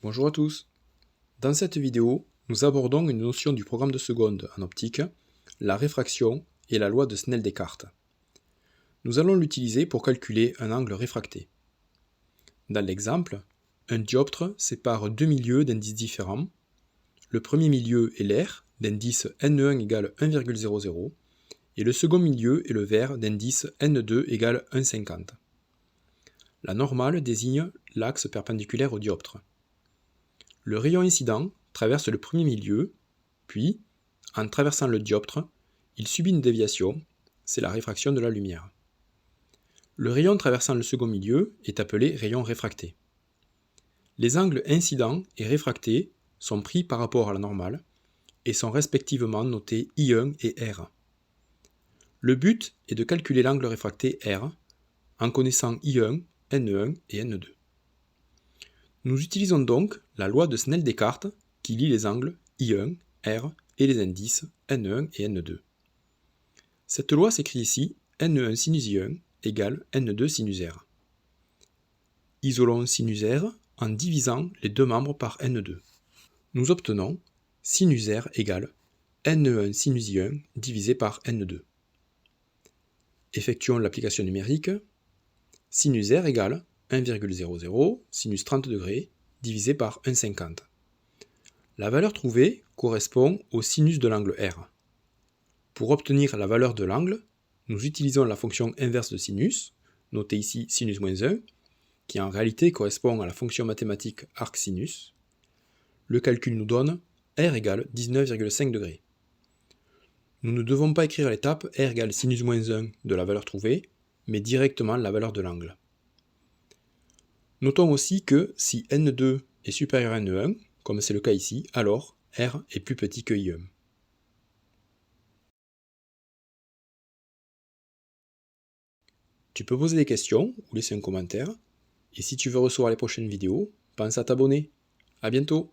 Bonjour à tous. Dans cette vidéo, nous abordons une notion du programme de seconde en optique, la réfraction et la loi de Snell-Descartes. Nous allons l'utiliser pour calculer un angle réfracté. Dans l'exemple, un dioptre sépare deux milieux d'indices différents. Le premier milieu est l'air, d'indice N1 égale 1,00, et le second milieu est le verre, d'indice N2 égale 1,50. La normale désigne l'axe perpendiculaire au dioptre. Le rayon incident traverse le premier milieu, puis, en traversant le dioptre, il subit une déviation, c'est la réfraction de la lumière. Le rayon traversant le second milieu est appelé rayon réfracté. Les angles incidents et réfractés sont pris par rapport à la normale et sont respectivement notés I1 et R. Le but est de calculer l'angle réfracté R en connaissant I1, N1 et N2. Nous utilisons donc la loi de Snell-Descartes qui lie les angles I1, R et les indices N1 et N2. Cette loi s'écrit ici N1 sinus I1 égale N2 sinus R. Isolons sinus R en divisant les deux membres par N2. Nous obtenons sinus R égale N1 sinus I1 divisé par N2. Effectuons l'application numérique. Sinus R égale 1,00 sinus 30 degrés divisé par 1,50. La valeur trouvée correspond au sinus de l'angle R. Pour obtenir la valeur de l'angle, nous utilisons la fonction inverse de sinus, notée ici sinus moins 1, qui en réalité correspond à la fonction mathématique arcsinus. Le calcul nous donne R égale 19,5 degrés. Nous ne devons pas écrire l'étape R égale sinus moins 1 de la valeur trouvée, mais directement la valeur de l'angle. Notons aussi que si N2 est supérieur à N1, comme c'est le cas ici, alors R est plus petit que I1. Tu peux poser des questions ou laisser un commentaire, et si tu veux recevoir les prochaines vidéos, pense à t'abonner. À bientôt!